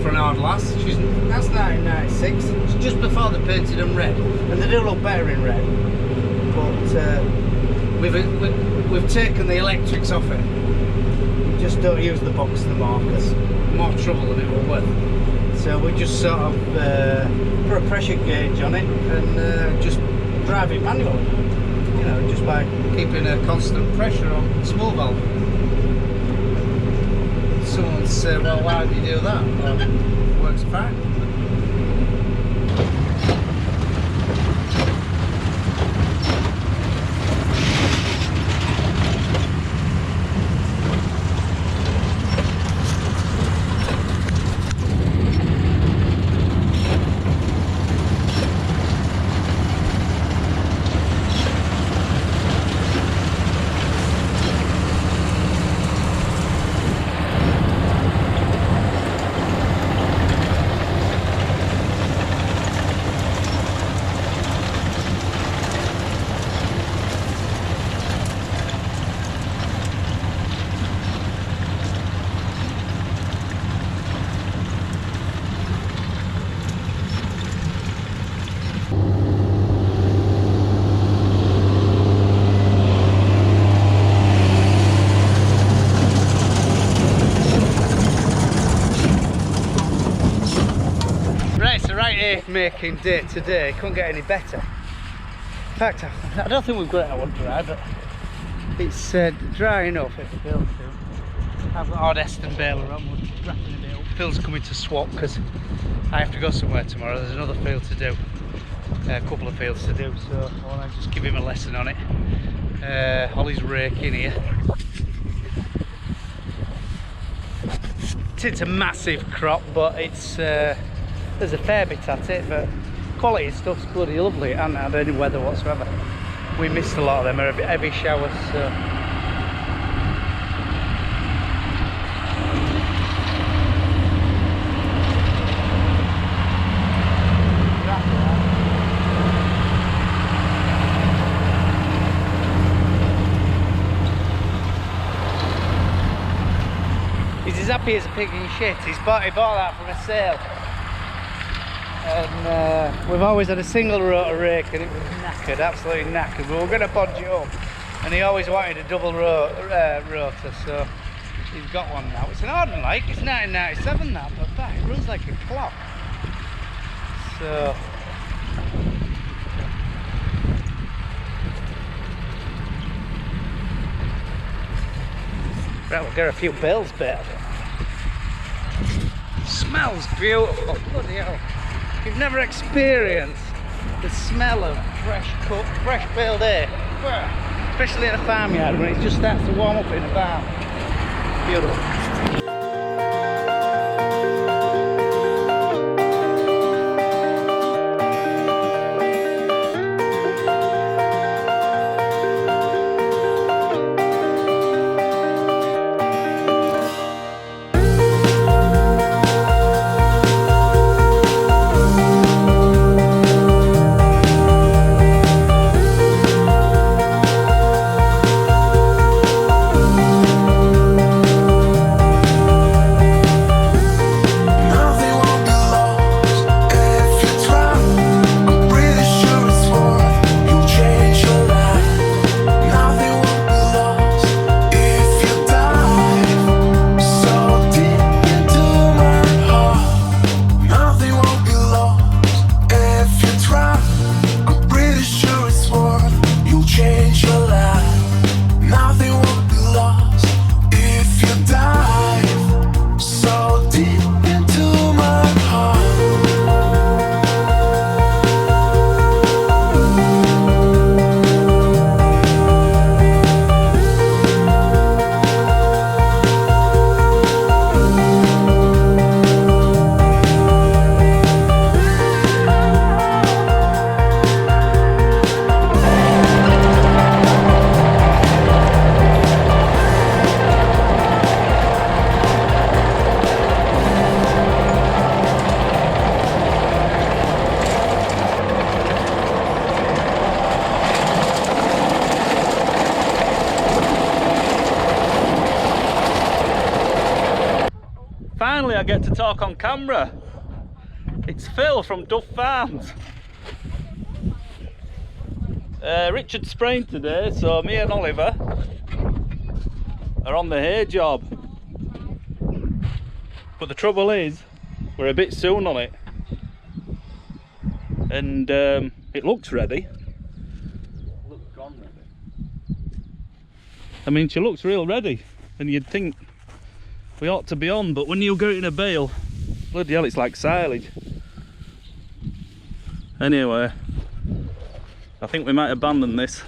for an hard lass. That's 1996. It's just before they painted them red, and they do look better in red. But we've taken the electrics off it. We just don't use the box no more because more trouble than it will worth. So we just sort of put a pressure gauge on it and just drive it manually. You know, just by keeping a constant pressure on the small valve. Someone said, well, why do you do that? Well, it works fine. Making day to day, couldn't get any better. In fact, I don't think we've got it, I want to dry, but it's dry enough if it feels to. I've got our Hesston baler on, we're wrapping a bit up. Phil's coming to swap because I have to go somewhere tomorrow. There's another field to do, a couple of fields to do, so I want to just give him a lesson on it. Holly's raking here. It's a massive crop, but it's there's a fair bit at it, but quality stuff's bloody lovely. It hasn't had any weather whatsoever. We missed a lot of them, heavy showers, so. He's as happy as a pig in shit. He bought that from a sale. And we've always had a single rotor rake and it was knackered, absolutely knackered. We were going to podge it up and he always wanted a double rotor, so he's got one now. It's an Ardent like, it's 1997 that, but it runs like a clock. So right, we'll get a few bales better. Smells beautiful, bloody hell. If you've never experienced the smell of fresh cut, fresh baled hay, especially in a farmyard when it just starts to warm up in a barn, beautiful. get to talk on camera. It's Phil from Duff Farms. Richard's spraying today, so me and Oliver are on the hay job. But the trouble is, we're a bit soon on it. And it looks ready. I mean, she looks real ready. And you'd think we ought to be on, but when you go in a bale, bloody hell, it's like silage. Anyway, I think we might abandon this.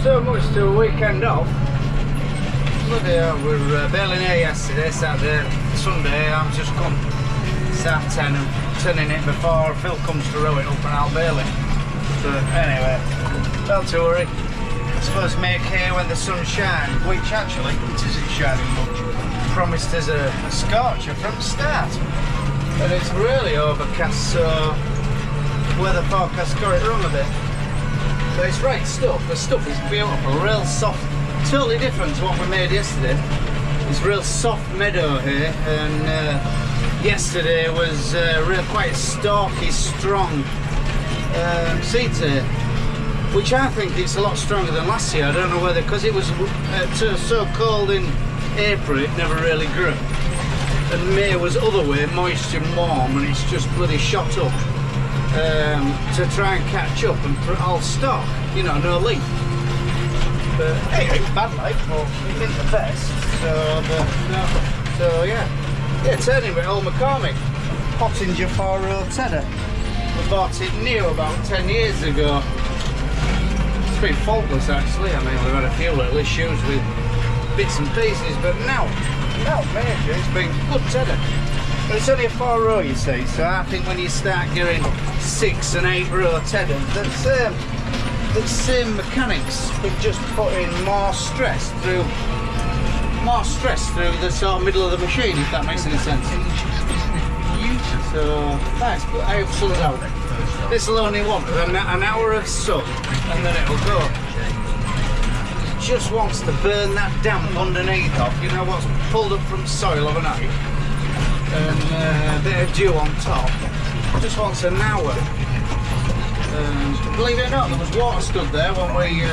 So much to a weekend off. Bloody hell, we were baling hay yesterday, Saturday, Sunday. I'm just come start 10 and turning it before Phil comes to row it up and I'll bail it. But anyway, not to worry. I suppose make hay when the sun shines, which actually it isn't shining much. Promised us a scorcher from the start. And it's really overcast, so weather forecast got it wrong a bit. But it's right stuff. The stuff is beautiful, real soft, totally different to what we made yesterday. It's real soft meadow here, and yesterday was real quite stalky, strong seeds here, which I think it's a lot stronger than last year. I don't know whether because it was so cold in April it never really grew, and May was other way, moist and warm, and it's just bloody shot up to try and catch up and all stock, you know, no leaf. But it ain't bad like, but it ain't the best. So yeah, turning with Old McCormick, Pottinger 4-row tedder. We bought it new about 10 years ago. It's been faultless actually. I mean, we've had a few little issues with bits and pieces, but now major, it's been good tedder. But it's only a 4-row, you see, so I think when you start getting 6 and 8-row tedder, the same mechanics, but just putting more stress through the sort of middle of the machine, if that makes any sense. So nice, but I have sunned out. This will only want an hour of sun, and then it'll go. It just wants to burn that damp underneath off, you know, what's pulled up from soil overnight, and a bit of dew on top. Just wants an hour. Believe it or not, there was water stood there when we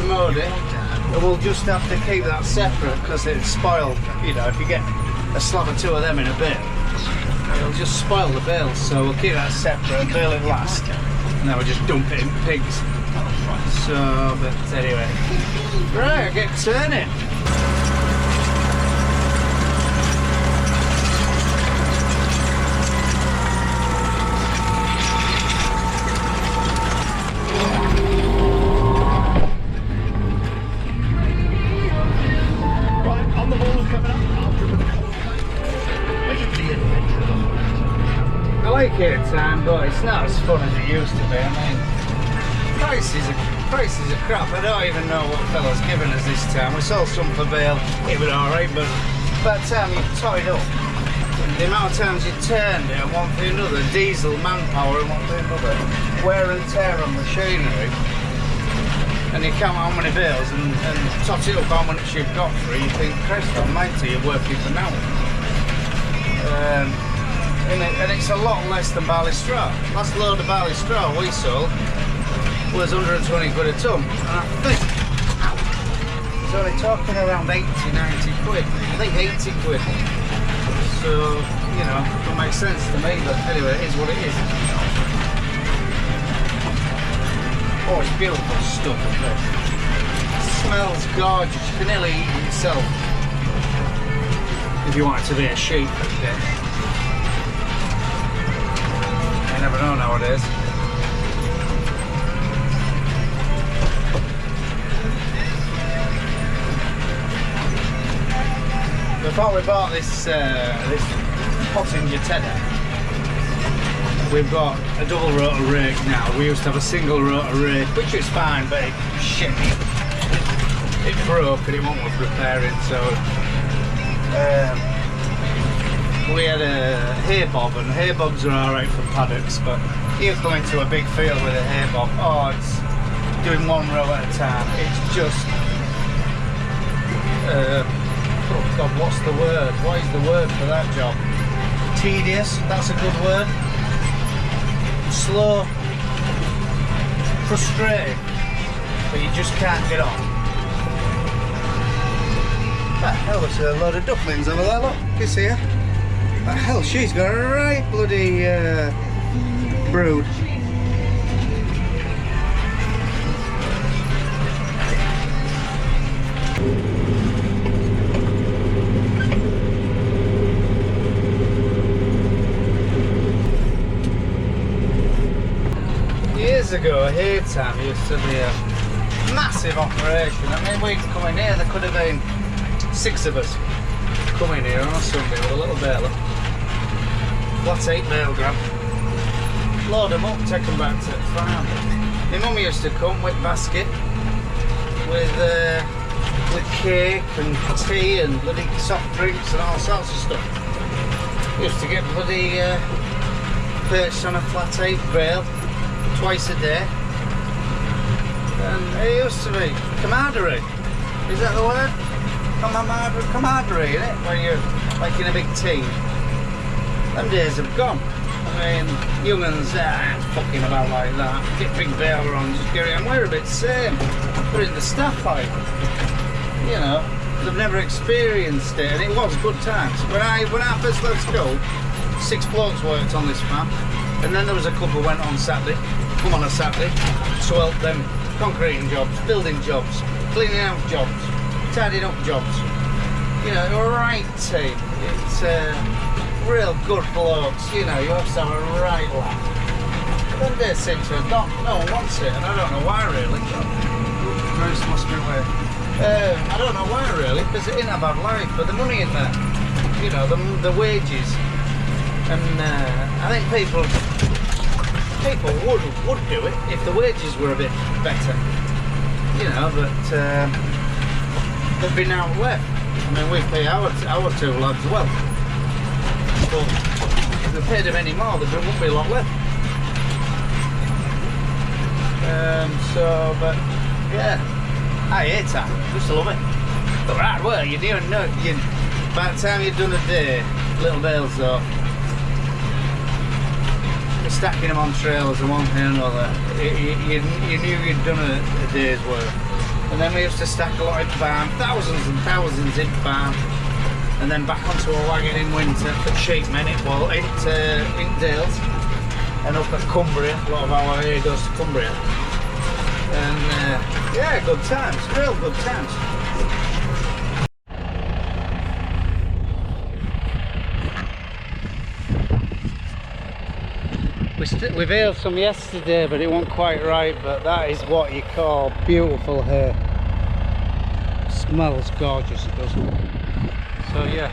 mowed it, and we'll just have to keep that separate because it's spoiled. You know, if you get a slab or 2 of them in a bale, it'll just spoil the bales. So we'll keep that separate and bale it last, and then we'll just dump it in pigs. So, but anyway, right, I get turning. Time, but it's not as fun as it used to be. I mean, prices are crap. I don't even know what fella's given us this time. We sold some for bale, it was alright, but by the time you tied up, the amount of times you turned it and one thing or another, diesel, manpower and one thing or another, wear and tear on machinery, and you count how many bales and tot it up how much you've got for it, you think, Christ almighty, you're working for now. And it's a lot less than barley straw. Last load of barley straw we sold was 120 quid a tonne, and I think it's only talking around 80, 90 quid. I think 80 quid. So, you know, it don't make sense to me, but anyway, it is what it is. Oh, it's beautiful stuff, isn't it? It smells gorgeous. You can nearly eat it yourself if you want it to be a sheep. You never know nowadays. Before we bought this Pottinger tedder, we've got a double rotor rake now. We used to have a single rotor rake, which was fine, but it broke and it wasn't worth repairing. So we had a hay bob, and hay bobs are alright for paddocks, but you come into a big field with a hay bob, oh, doing one row at a time. It's just, oh God, what's the word? What is the word for that job? Tedious, that's a good word. Slow, frustrating, but you just can't get on. That hell, there's a load of ducklings over there, look, you see her? That hell, she's got a right bloody brood. Years ago, haytime used to be a massive operation. I mean, we'd come in here, there could have been 6 of us come in here on a Sunday with a little baler, flat 8 bale grab, load them up, take them back to the farm. My mum used to come with basket with cake and tea and bloody soft drinks and all sorts of stuff. Used to get bloody perched on a flat 8 bale twice a day, and it used to be camaraderie. Is that the word? Camaraderie, isn't it? When you're like in a big team. Them days have gone. I mean, young'uns aren't fucking about like that. Get big baler on, just get it, and we're a bit same. We're in the staff like, you know, they've never experienced it, and it was good times. When I first left school, 6 blokes worked on this farm, and then there was a couple went on Saturday, come on a Saturday, to help them concreting jobs, building jobs, cleaning out jobs, tidying up jobs. You know, a right team. It's real good blokes, you know, you have to have a right laugh. Them days seem to have gone, no one wants it, and I don't know why really. Bruce must be away. I don't know why really, because it ain't a bad life, but the money in there, you know, the wages, and I think people would do it if the wages were a bit better, you know, but there'd be now left. I mean, we pay our 2 lads well, but if we paid them any more, there wouldn't be a lot left. But yeah, I hate that. Used to love it. But right, well, you don't know. By the time you've done a day, little bales though, you're stacking them on trailers and one thing and another. You knew you'd done a day's work. And then we used to stack a lot in farm, thousands and thousands in farm, and then back onto a wagon in winter for sheepmen in Dales, and up at Cumbria. A lot of our area goes to Cumbria. And yeah, good times, real good times. We baled some yesterday, but it wasn't quite right, but that is what you call beautiful hay. Smells gorgeous, it does. So yeah,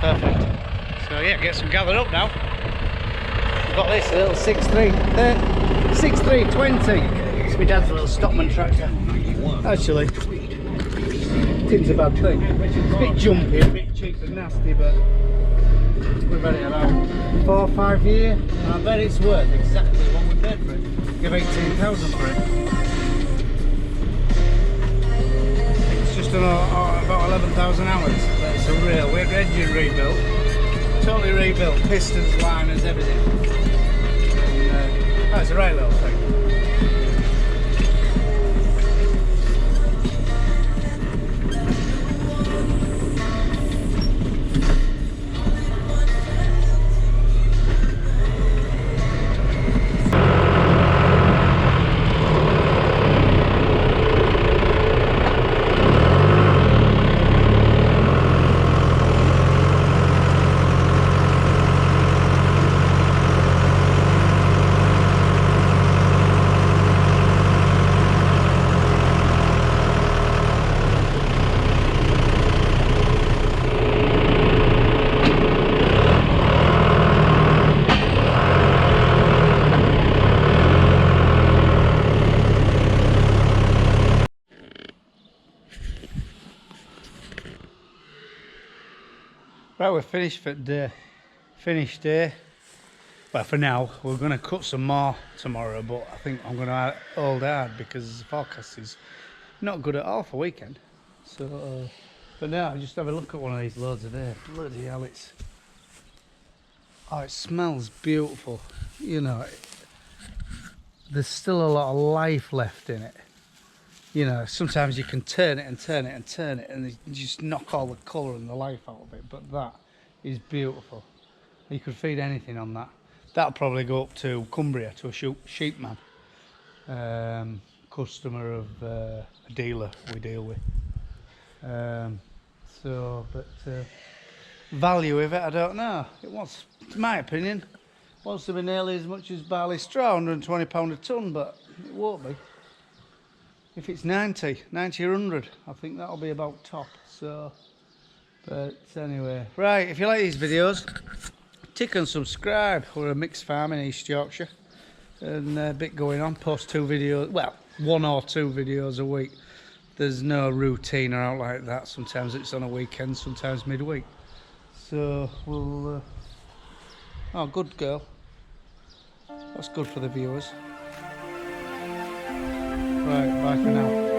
perfect. So yeah, get some gathered up now. We've got this little 6320. It's my dad's little Stockman tractor. Actually, it's a bad thing. It's a bit jumpy, a bit cheap and nasty, but we've had it about 4 or 5 years, and I bet it's worth exactly what we paid for it. Give 18,000 for it. It's just done about 11,000 hours. But it's a real weird engine rebuilt, totally rebuilt, pistons, liners, everything. And, it's a right little thing. Right, we're finished for the day. Finished day. Well, for now, we're going to cut some more tomorrow, but I think I'm going to hold hard because the forecast is not good at all for weekend. So, but now, just have a look at one of these loads of there. Bloody hell, oh, it smells beautiful. You know, there's still a lot of life left in it. You know, sometimes you can turn it and turn it and turn it and you just knock all the colour and the life out of it, but that is beautiful. You could feed anything on that. That'll probably go up to Cumbria, to a sheep man, customer of a dealer we deal with. Value of it, I don't know. It wants, in my opinion, wants to be nearly as much as barley straw, £120 a tonne, but it won't be. If it's 90 or 100, I think that'll be about top. So, but anyway, right, if you like these videos, tick and subscribe. We're a mixed farm in East Yorkshire and a bit going on. Post 2 videos, well, 1 or 2 videos a week. There's no routine or out like that. Sometimes it's on a weekend, sometimes midweek. So we'll oh, good girl. That's good for the viewers. Right, bye for now.